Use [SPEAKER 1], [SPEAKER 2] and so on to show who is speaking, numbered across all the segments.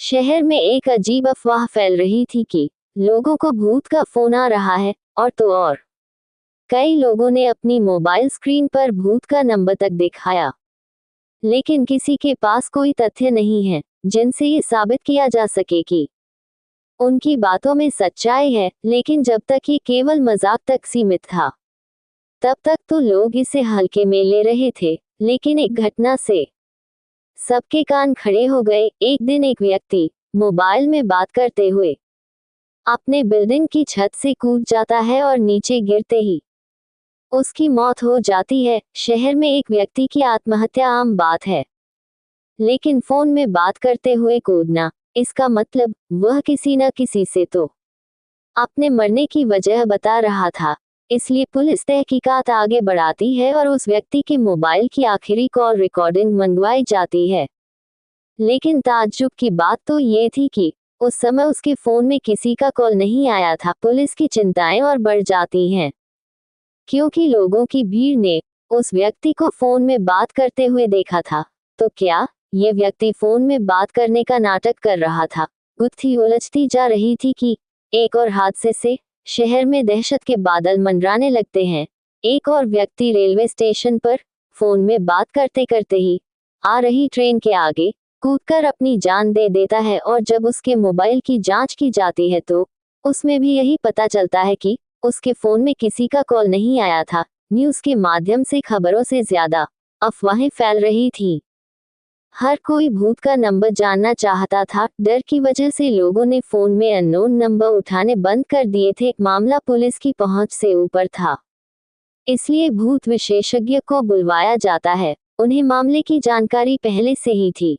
[SPEAKER 1] शहर में एक अजीब अफवाह फैल रही थी कि लोगों को भूत का फोन आ रहा है, और तो और कई लोगों ने अपनी मोबाइल स्क्रीन पर भूत का नंबर तक दिखाया। लेकिन किसी के पास कोई तथ्य नहीं है जिनसे ये साबित किया जा सके कि उनकी बातों में सच्चाई है। लेकिन जब तक ये केवल मजाक तक सीमित था, तब तक तो लोग इसे हल्के में ले रहे थे। लेकिन एक घटना से सबके कान खड़े हो गए। एक दिन एक व्यक्ति मोबाइल में बात करते हुए अपने बिल्डिंग की छत से कूद जाता है और नीचे गिरते ही उसकी मौत हो जाती है। शहर में एक व्यक्ति की आत्महत्या आम बात है, लेकिन फोन में बात करते हुए कूदना, इसका मतलब वह किसी न किसी से तो अपने मरने की वजह बता रहा था। इसलिए पुलिस तहकीकात आगे बढ़ाती है और उस व्यक्ति के मोबाइल की आखिरी कॉल रिकॉर्डिंग मंगवाई जाती है। लेकिन ताज्जुब की बात तो ये थी कि उस समय उसके फोन में किसी का कॉल नहीं आया था। पुलिस की चिंताएं और बढ़ जाती हैं, क्योंकि लोगों की भीड़ ने उस व्यक्ति को फोन में बात करते हुए देखा था। तो क्या ये व्यक्ति फोन में बात करने का नाटक कर रहा था? गुत्थी उलझती जा रही थी कि एक और हादसे से शहर में दहशत के बादल मंडराने लगते हैं। एक और व्यक्ति रेलवे स्टेशन पर फोन में बात करते करते ही आ रही ट्रेन के आगे कूदकर अपनी जान दे देता है, और जब उसके मोबाइल की जांच की जाती है तो उसमें भी यही पता चलता है कि उसके फोन में किसी का कॉल नहीं आया था। न्यूज़ के माध्यम से खबरों से ज्यादा अफवाहें फैल रही थी। हर कोई भूत का नंबर जानना चाहता था। डर की वजह से लोगों ने फोन में अननोन नंबर उठाने बंद कर दिए थे। मामला पुलिस की पहुंच से ऊपर था, इसलिए भूत विशेषज्ञ को बुलवाया जाता है। उन्हें मामले की जानकारी पहले से ही थी,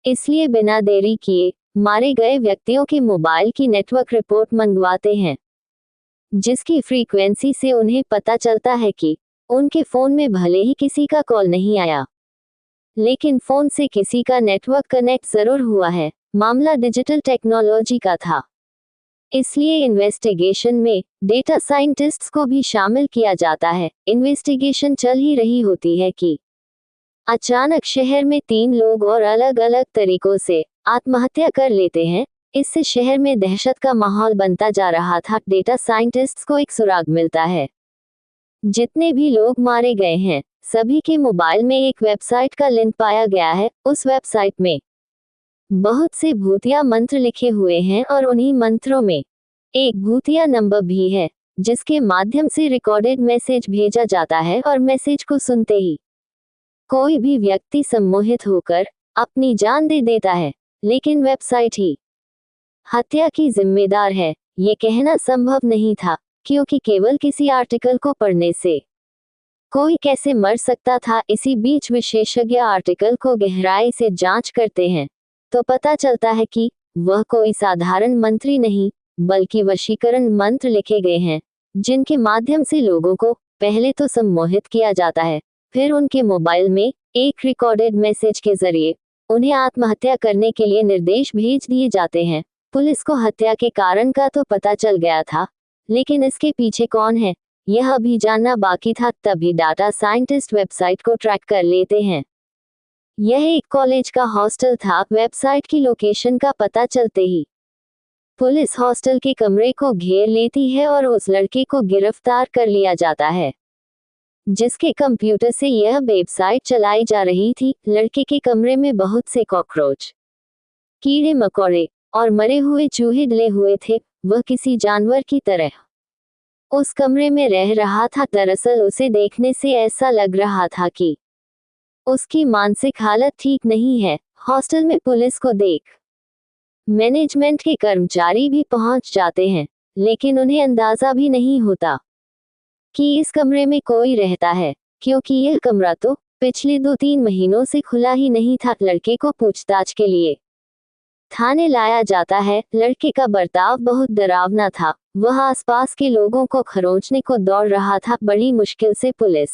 [SPEAKER 1] इसलिए बिना देरी किए मारे गए व्यक्तियों के मोबाइल की नेटवर्क रिपोर्ट मंगवाते हैं, जिसकी फ्रीक्वेंसी से उन्हें पता चलता है कि उनके फोन में भले ही किसी का कॉल नहीं आया, लेकिन फोन से किसी का नेटवर्क कनेक्ट जरूर हुआ है। मामला डिजिटल टेक्नोलॉजी का था, इसलिए इन्वेस्टिगेशन में डेटा साइंटिस्ट्स को भी शामिल किया जाता है। इन्वेस्टिगेशन चल ही रही होती है कि अचानक शहर में 3 लोग और अलग अलग तरीकों से आत्महत्या कर लेते हैं। इससे शहर में दहशत का माहौल बनता जा रहा था। डेटा साइंटिस्ट्स को एक सुराग मिलता है। जितने भी लोग मारे गए हैं, सभी के मोबाइल में एक वेबसाइट का लिंक पाया गया है। उस वेबसाइट में बहुत से भूतिया मंत्र लिखे हुए हैं, और उन्हीं मंत्रों में एक भूतिया नंबर भी है, जिसके माध्यम से रिकॉर्डेड मैसेज भेजा जाता है, और मैसेज को सुनते ही कोई भी व्यक्ति सम्मोहित होकर अपनी जान दे देता है। लेकिन वेबसाइट ही हत्या की जिम्मेदार है, ये कहना संभव नहीं था, क्योंकि केवल किसी आर्टिकल को पढ़ने से कोई कैसे मर सकता था। इसी बीच विशेषज्ञ आर्टिकल को गहराई से जांच करते हैं, तो पता चलता है कि वह कोई साधारण मंत्र नहीं, बल्कि वशीकरण मंत्र लिखे गए हैं, जिनके माध्यम से लोगों को पहले तो सम्मोहित किया जाता है, फिर उनके मोबाइल में एक रिकॉर्डेड मैसेज के जरिए उन्हें आत्महत्या करने के लिए निर्देश भेज दिए जाते हैं। पुलिस को हत्या के कारण का तो पता चल गया था, लेकिन इसके पीछे कौन है, यह अभी जानना बाकी था। तभी डाटा साइंटिस्ट वेबसाइट को ट्रैक कर लेते हैं। यह एक कॉलेज का हॉस्टल था। वेबसाइट की लोकेशन का पता चलते ही पुलिस हॉस्टल के कमरे को घेर लेती है और उस लड़के को गिरफ्तार कर लिया जाता है, जिसके कंप्यूटर से यह वेबसाइट चलाई जा रही थी। लड़के के कमरे में बहुत से कॉकरोच, कीड़े मकोड़े और मरे हुए चूहे डले हुए थे। वह किसी जानवर की तरह उस कमरे में रह रहा था। दरअसल उसे देखने से ऐसा लग रहा था कि उसकी मानसिक हालत ठीक नहीं है। हॉस्टल में पुलिस को देख मैनेजमेंट के कर्मचारी भी पहुंच जाते हैं, लेकिन उन्हें अंदाजा भी नहीं होता कि इस कमरे में कोई रहता है, क्योंकि यह कमरा तो पिछले 2-3 महीनों से खुला ही नहीं था। लड़के को पूछताछ के लिए थाने लाया जाता है। लड़के का बर्ताव बहुत डरावना था। वह आसपास के लोगों को खरोंचने को दौड़ रहा था। बड़ी मुश्किल से पुलिस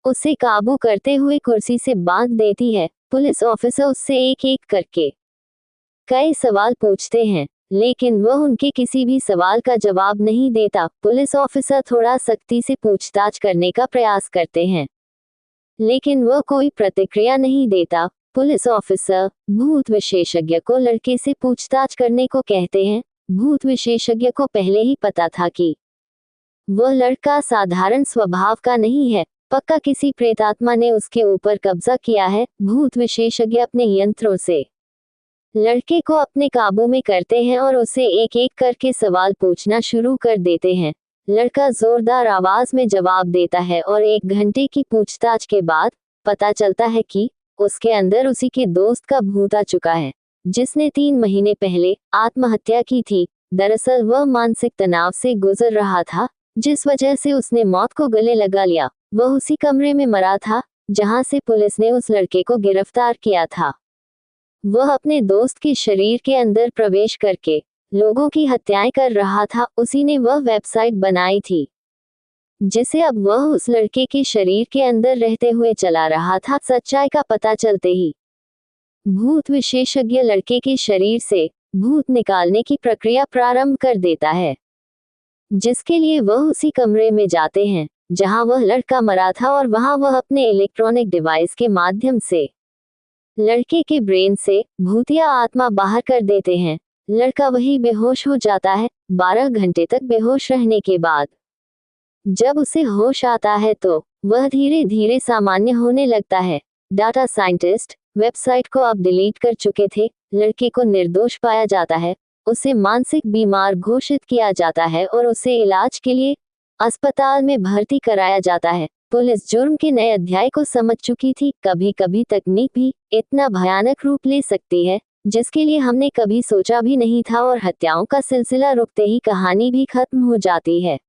[SPEAKER 1] उसे काबू करते हुए कुर्सी से बांध देती है। पुलिस ऑफिसर उससे एक एक करके कई सवाल पूछते हैं, लेकिन वह उनके किसी भी सवाल का जवाब नहीं देता। पुलिस ऑफिसर थोड़ा सख्ती से पूछताछ करने का प्रयास करते हैं, लेकिन वह कोई प्रतिक्रिया नहीं देता। पुलिस ऑफिसर भूत विशेषज्ञ को लड़के से पूछताछ करने को कहते हैं। भूत विशेषज्ञ को पहले ही पता था कि वह लड़का साधारण स्वभाव का नहीं है, पक्का किसी प्रेतात्मा ने उसके ऊपर कब्जा किया है। भूत विशेषज्ञ अपने यंत्रों से लड़के को अपने काबू में करते हैं और उसे एक एक करके सवाल पूछना शुरू कर देते हैं। लड़का जोरदार आवाज में जवाब देता है और 1 घंटे की पूछताछ के बाद पता चलता है कि उसके अंदर उसी के दोस्त का भूत आ चुका है, जिसने 3 महीने पहले आत्महत्या की थी। दरअसल वह मानसिक तनाव से गुजर रहा था, जिस वजह से उसने मौत को गले लगा लिया। वह उसी कमरे में मरा था जहां से पुलिस ने उस लड़के को गिरफ्तार किया था। वह अपने दोस्त के शरीर के अंदर प्रवेश करके लोगों की हत्याएं कर रहा था। उसी ने वह वेबसाइट बनाई थी जिसे अब वह उस लड़के के शरीर के अंदर रहते हुए चला रहा था। सच्चाई का पता चलते ही भूत विशेषज्ञ लड़के के शरीर से भूत निकालने की प्रक्रिया प्रारंभ कर देता है, जिसके लिए वह उसी कमरे में जाते हैं जहां वह लड़का मरा था और वहां वह अपने इलेक्ट्रॉनिक डिवाइस के माध्यम से लड़के के ब्रेन से भूतिया आत्मा बाहर कर देते हैं। लड़का वही बेहोश हो जाता है। 12 घंटे तक बेहोश रहने के बाद जब उसे होश आता है तो वह धीरे धीरे सामान्य होने लगता है। डाटा साइंटिस्ट वेबसाइट को अब डिलीट कर चुके थे। लड़के को निर्दोष पाया जाता है, उसे मानसिक बीमार घोषित किया जाता है और उसे इलाज के लिए अस्पताल में भर्ती कराया जाता है। पुलिस जुर्म के नए अध्याय को समझ चुकी थी। कभी कभी तकनीक भी इतना भयानक रूप ले सकती है जिसके लिए हमने कभी सोचा भी नहीं था, और हत्याओं का सिलसिला रुकते ही कहानी भी खत्म हो जाती है।